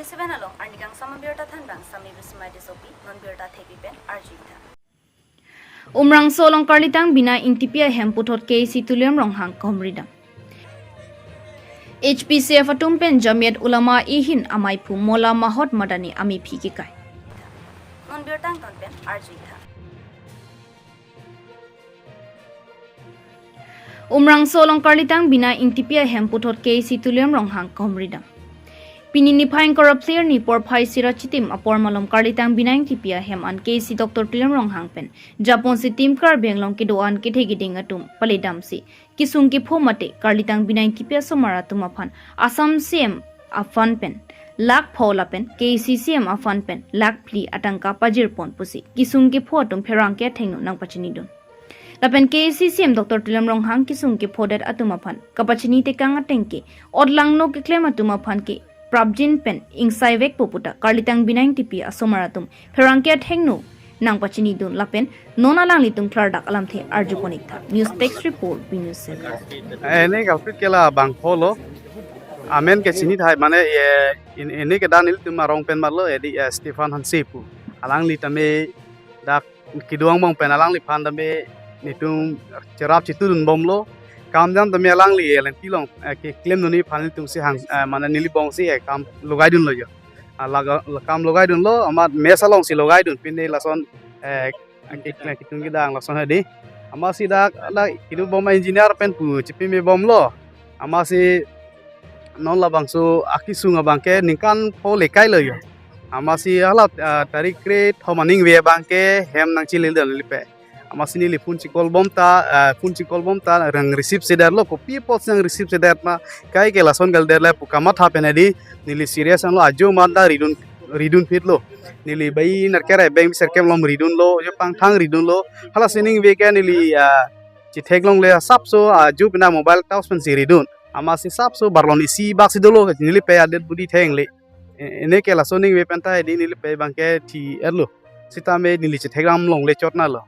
seven along arnikang sama birta thanbang sami bismai disopi non birta thepi pen arjita umrang solong karlitang bina engtipi ahem puthot KAAC tuliam ronghang komridam HPCF atum pen jamiat ulama ihin amai phu mola mahot madani ami phiki kai non birtang ton pen arjita umrang solong karlitang bina engtipi ahem puthot KAAC tuliam ronghang komridam Pinini phain kerap clear ni por phai sira chitim apor malom karlitang binang tipia hem an KAAC Dr. Tilam rong hangpen Japon si tim kar benglong ki doan ki thegi ding atum palidam si kisung ki phomate karlitang binang tipia somara tum aphan asam CEM aphan pen lak phola pen KAAC CEM aphan pen lak pli atangka pajir pon pusi kisung ki pho tum pherangke thengnu nang pachini dun lapen KAAC CEM Dr. Tilam rong hang kisung ki phodet atum aphan kapachini te kang atengke odlang no ki claim atum aphan ki Prabjin pen ingsai vek poputa karlitang binang tipi asomaratum pherangke thengnu nang pachini dun lapen nona lang litung klardak alam the arjuponik tha news text report news ene galpit kela bang polo amen ke sini thai mane ene ke danil tuma rong pen malo edi Stefan Hansepu alang li tame dak kiduang bang pen alang li phan tame nitung cerap chitun bomlo काम जान तमे along लिए len tilong ke claim noni phanil tung si hang mana nili bong si kam logai dun lo yo kam logai dun lo ama mesalong si logai dun pinde lason ke tung gidang lason hadi ama si dak la kidu bom engineer pen pu chipi me bom lo ama si non la bangsu akisung abangke ningkan po lekai lo yo ama si ala tarik kre thomaning we bangke hem nang chilil dan lipe amasini li punci kolbom ta rang receive sedar lo kopi pots yang receive sedar ma kai ke lason gal der la pukamat ha penadi nili serious an lo ajo manda ridun fit lo nili bai narkera bang serkem lom ridun lo jo pang thang ridun lo hala sining we ke nili chi theklong le sap so ajo pina mobile taus pen si ridun amasi sap so barlon isi bak si dolo nili pe adet budi theng le ene ke lasoning we penta di nili pe bangke thi erlo sitame nili chi thekram long le chotna lo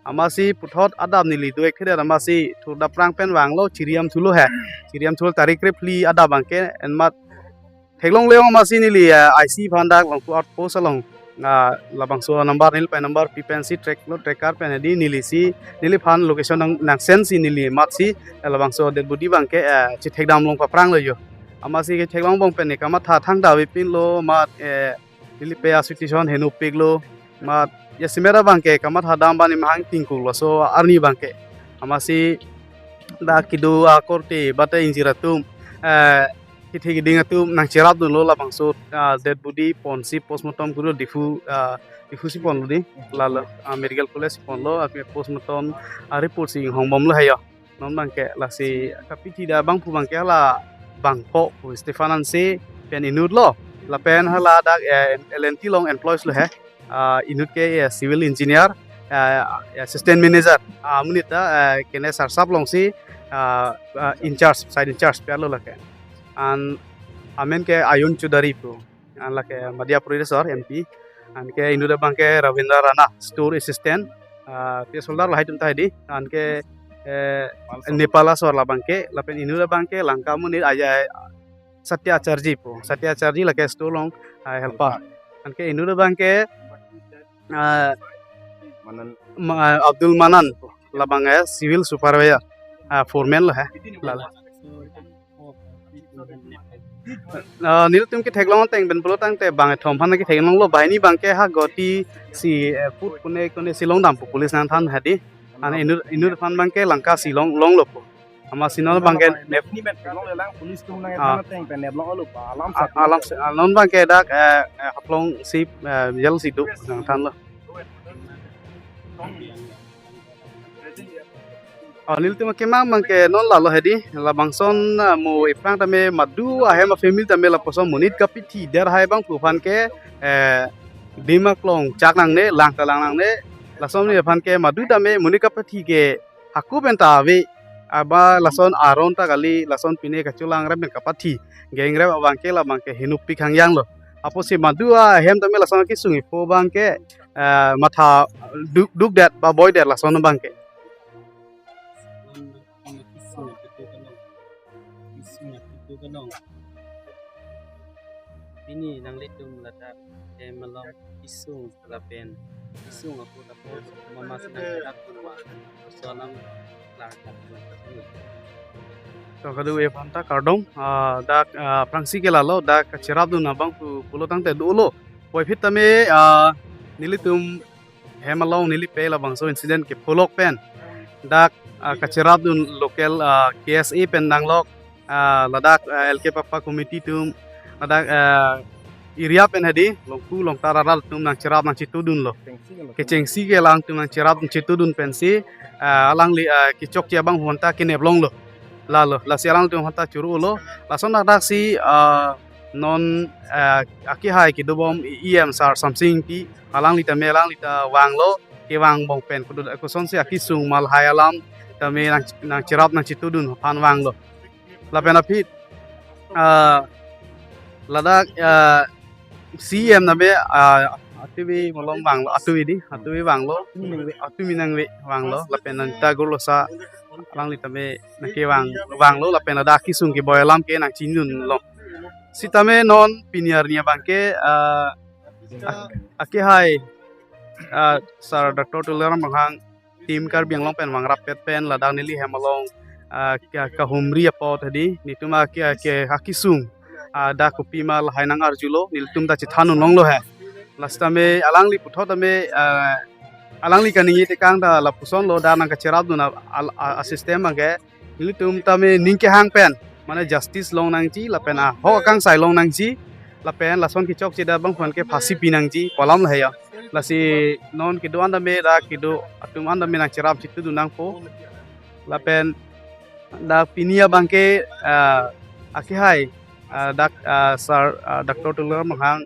amasi puthot adab nili duek khede amasi thurda prang pen wanglo chiriam thulo he chiriam thul tarik repli adab bangke enmat theklong leong amasi nili IC phandak long out post along labang so number nil pe number pipensi track lo tracker pen di nili si nili phan location nang sense nili matsi labang so det budi bangke chi thekdam long pa prang lo yo amasi ke theklong bong pen ni kama tha thang da we pin lo mat nili pe asituation henu pig lo mat ya simera bangke kamat hadam bani mahang tingkul so arni bangke amasi da kidu akorte bata injiratum kithi gidingatum nang cerap dun lo la bangso dead body ponsi postmortem guru difu si pon lo di lala medical college pon lo ape postmortem report si hongbom lo hayo non bangke la si kapiti da bang pu bangke la bangpo Stefanan se pen inud lo la pen hala da LNT long employees lo he inut ke civil engineer assistant manager amunita kene sarsap longsi in charge side in charge perlo lake an amen ke ayun chudari pu an lake madhya pradesh MP an ke inuda bangke Ravindra Rana store assistant pe soldar lahai tum tai di an ke Nepala sor la bangke lapen inuda bangke langka munir aja Satya Charji lake store long helper an ke inuda bangke Abdul Manan labang है civil supervisor foreman lo है nil tum ki theklong teng ben polo tang te bang thom phan ki theklong lo baini bang ke ha goti si put kone silong dam police nan than hadi ane inur phan bang ke langka silong long lo ama sinol bang ke ni ben long le lang police tum nang than teng pen nep long lo pa alam non bang ke dak haplong si yel si du nang than lo nil tum ke mang bang ke non la lo hedi la bangson mo ipang tame madu ahem family tame la posom munit kapiti der hai bang pu phan ke bima klong chak nang ne lang ta lang ne la som ni phan ke madu tame munit kapati ke haku ben ta we aba lason aron ta gali lason pine ka chulang ra ben kapati geng ra bang ke la bang ke hinup pi khang yang lo apo si madu ahem tame lason ki sungi po bang ke matha duk dat ba boy dat lason bang ke Bini nang litum ladak malong isung lapen isung aku tapos mama sinang kerap tuwa soalam larkat to kadu e phanta kardom dak prangsi ke lalo dak cherab du na bang pulo tang te dulo poi phit tame nilitum hemalong nili pe la bang so incident ke pulok pen dak kacherab du local KSA pen nang lok ladak LK papa committee tum ladak area pen hadi longku long tararal tum nang cherab nang chitudun lo kecengsi ke lang tum nang cherab chitudun pensi alang li kichok ya bang honta kineblong lo lalu la sialang tu hanta churu lo la son dak si non aki hai ki dobom em sar something ti alang li ta melang li ta wang lo ke wang bong pen ko son si aki sung mal hai alam ta me nang chirap nang chitudun pan wang lo la pen apit ladak CM na be atubi molong wang lo atubi wang lo atumi nang we wang lo la pen ta golo sa alang li tame na ke wang lo la pena da ki sung ki boyalam ke nang chinun lo si tame non piniar nia bangke ake hai sar doctor tular manghang tim kar biang long pen wang rap pet pen la dang nili hemalong ka humri apo thadi nituma ke haki sung da kopi mal hainang arjulo niltum da chithanun long lo hai lastame alang li putho tame alang li kaningi te kang da la puson lo da nang ka cherab du na a system ang ke nilitum tame ningke hang pen mane justice long nang ji la pen ho kang sai long nang ji la pen la son ki chok chi da bang phon ke phasi pinang ji kolam la ya la si non ki do anda me da ki do atum anda me nang cherab chitu du nang po la pen da pinia bang ke aki hai dak sar doctor tular manghang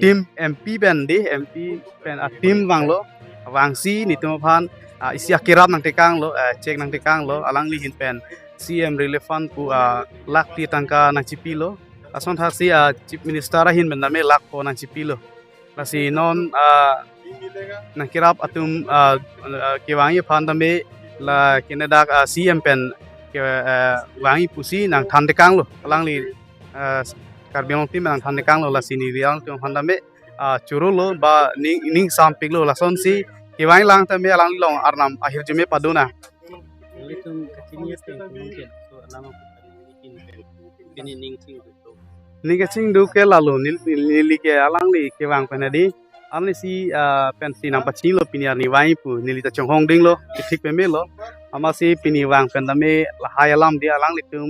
tim MP pen di MP pen tim wang lo wang si ni tu phan isia kerap nang tekang lo cek nang tekang lo alang li hin pen CM relevant pu lak ti tangka nang cipi lo ason tha si chief minister hin ben name lak po nang cipi lo la si non nang kerap atum ke wangi phan tame la kenada CM pen ke wangi pusi nang than tekang lo alang li karbiong tim nang than tekang lo la sini riang tu phan tame churu lo ba ning sampik lo la son si kiwang lang tame alang long arnam akhir jume paduna litum kachini pe mungkin so alama bini ning sing to ni ke sing du ke lalu nili ke alang li kiwang penadi amni si pensi nang pachi lo piniar ni wai pu nili ta chonghong ding lo thik pe me lo ama si pini wang pendame la hayalam dia alang litum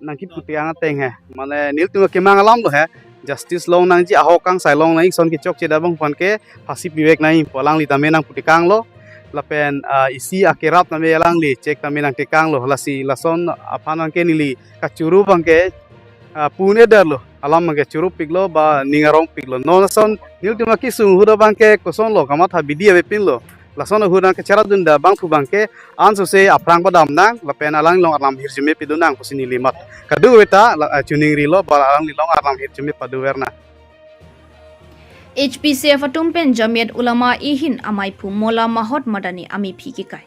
nang ki putiang teng he mane nil tu ke mang alam lo he justice long nang ji aho kang sai long nang son ki chok che da bang phon ke phasi piwek nai polang li tame nang putikang lo la pen isi akerap tame alang li cek tame nang tikang lo la si la son aphan ke nili ka churu bang ke pune dar lo alam mang ke churu piglo ba ningarong piglo no son nil tu ki sung hu bang ke koson lo kama tha bidia be pin lo la son hu nang ke chara dun da bang pu bang ke anso se aprang badam nang la pen alang long alam hirjume pidunang kusini limat kadu weta chuning ri lo ba alang li long alam hirjume padu werna HPCF atum pen jamiat ulama ihin amai phu mola mahot madani ami phi ki kai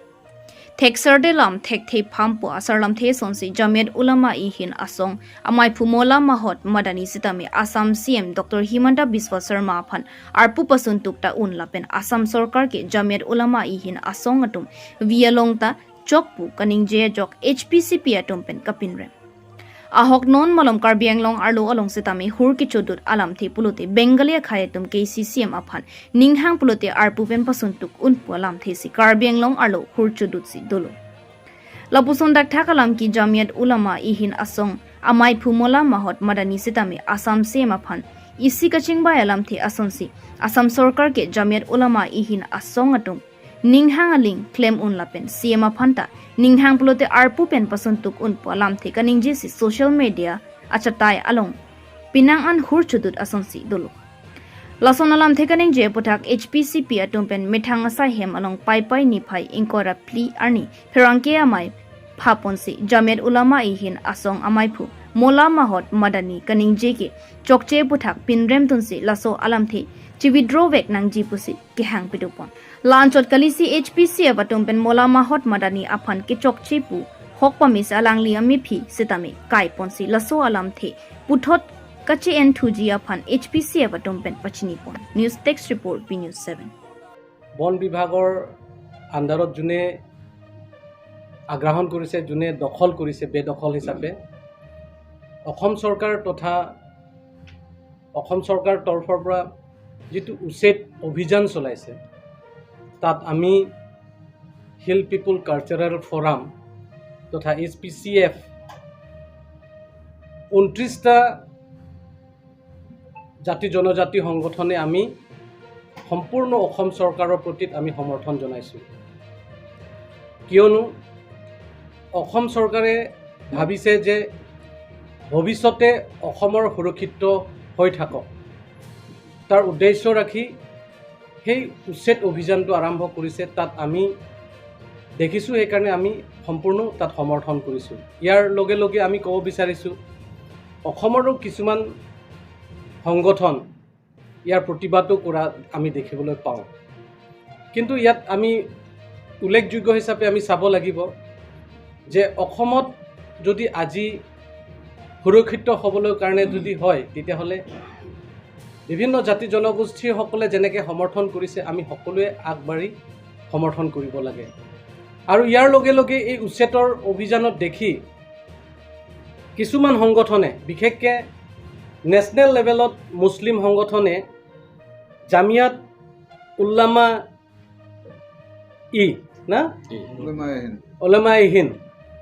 Thexer de lam thek the phampo asarlam the sonsi jamiat ulama ihin asong amai phu mola mahot madani sitami Assam CM Dr. Himanta Biswa Sharma aphan arpu pasun tukta un lapen Assam sarkar ke jamiat ulama ihin asong atum vialongta chokpu kaningje jok HPCP atum pen kapinrem ahok non malom karbiang long arlo along sitami hur ki chodut alam the puluti bengalia khayatum KAAC CEM aphan ninghang puluti arpu pem pasun tuk un pulam the si karbiang long arlo hur chodut si dolo lapuson dak thakalam ki jamiat ulama ihin asong amai phumola mahot madani sitami Assam CEM aphan isi kaching ba alam the asonsi Assam sarkar ke jamiat ulama ihin asong atum ninghang aling claim un lapen CM aphanta ninghang pulote arpu pen pasuntuk un polam the kaningji si social media achatai along pinang an hur chudut asonsi dolo lason alam the kaningje pothak HPCP atum pen mithang asaihem along pai pai ni phai inkora pli arni pherangke amai phaponsi jamiat ulama ihin asong amai phu mola mahot madani kaningje ke chokche pothak pinrem tunsi laso alam the chividro vek nangji pusi ki hang pidupon lanchot kalisi HPCF atum pen mola mahot madani aphan ki chokchi pu hokpami salang li ami phi sitami kai ponsi laso alam the puthot kachi en thuji aphan HPCF atom pen pachini pon news text report B News 7 বন বিভাগৰ আণ্ডাৰত যোনে আগ্ৰাহন কৰিছে যোনে দখল কৰিছে বেদখল হিচাপে অসম চৰকাৰ তথা অসম চৰকাৰ তৰফৰ পৰা যেটো উচ্ছেদ অভিযান চলাইছে তাত আমি হিল পিপল কালচাৰেল ফৰাম তথা HPCF 29টা জাতি জনজাতি সংগঠনে আমি সম্পূৰ্ণ অসম চৰকাৰৰ প্ৰতি আমি সমৰ্থন জনাইছোঁ কিয়নো অসম চৰকাৰে ভাবিছে যে ভৱিষ্যতে অসমৰ সুৰক্ষিত হৈ থাকক তাৰ উদ্দেশ্য ৰাখি সেই উচ্ছেদ অভিযানটো আৰম্ভ কৰিছে তাত আমি দেখিছোঁ সেইকাৰণে আমি সম্পূৰ্ণ তাত সমৰ্থন কৰিছোঁ ইয়াৰ লগে লগে আমি ক'ব বিচাৰিছোঁ অসমৰো কিছুমান সংগঠন ইয়াৰ প্ৰতিবাদো কৰা আমি দেখিবলৈ পাওঁ কিন্তু ইয়াত আমি উল্লেখযোগ্য হিচাপে আমি চাব লাগিব যে অসমত যদি আজি সুৰক্ষিত হ'বলৈ কাৰণে যদি হয় তেতিয়াহ'লে বিভিন্ন জাতি জনগোষ্ঠীসকলে যেনেকৈ সমৰ্থন কৰিছে আমি সকলোৱে আগবাঢ়ি সমৰ্থন কৰিব লাগে আৰু ইয়াৰ লগে লগে এই উচ্ছেদৰ অভিযানত দেখি কিছুমান সংগঠনে বিশেষকৈ নেশ্যনেল লেভেলত মুছলিম সংগঠনে জামিয়াত উলামা উলামায়ে-হিন্দ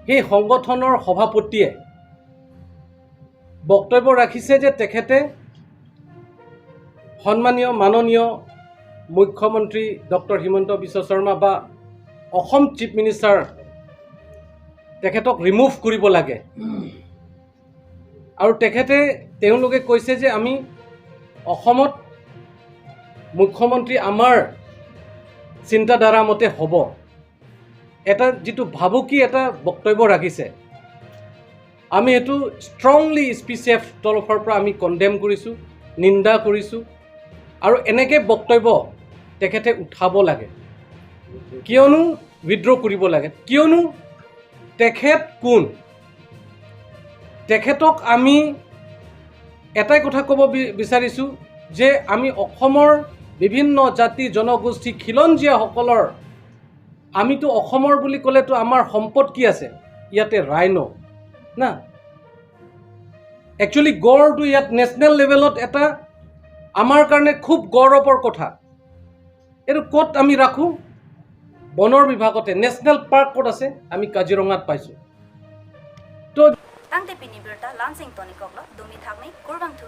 সেই সংগঠনৰ সভাপতিয়ে বক্তব্য ৰাখিছে যে তেখেতে সন্মানীয় মাননীয় মুখ্যমন্ত্ৰী ডক্টৰ হিমন্ত বিশ্ব শৰ্মা বা অসম চিফ মিনিষ্টাৰ তেখেতক ৰিমুভ কৰিব লাগে আৰু তেওঁলোকে কৈছে যে আমি অসমত মুখ্যমন্ত্ৰী আমাৰ চিন্তাধাৰা মতে হ'ব এটা যেটো ভাবুকি এটা বক্তব্য ৰাখিছে আমি এটো ষ্ট্ৰংলি HPCF তৰফৰ পৰা আমি কণ্ডেম কৰিছোঁ নিন্দা কৰিছোঁ আৰু এনেকে বক্তব্য তেখেতে উঠাব লাগে কিয়নো উইথড্ৰ কৰিব লাগে কিয়নো তেখেত কোন তেখেতক আমি এটাই কথা ক'ব বিচাৰিছোঁ যে আমি অসমৰ বিভিন্ন জাতি জনগোষ্ঠী খিলঞ্জীয়াসকলৰ আমিতো অসমৰ বুলি ক'লেতো আমাৰ সম্পদ কি আছে ইয়াতে ৰাইনো না একচুয়ালি গড়টো ইয়াত নেশ্যনেল লেভেলত এটা আমাৰ কাৰণে খুব গৌৰৱৰ কথা এটো ক'ত আমি ৰাখো বনৰ বিভাগতে নেশ্যনেল পাৰ্ক ক'ত আছে আমি কাজিৰঙাত পাইছোঁ তো engtipi ni berta lansing toni koklo dumi thakni kurbang thu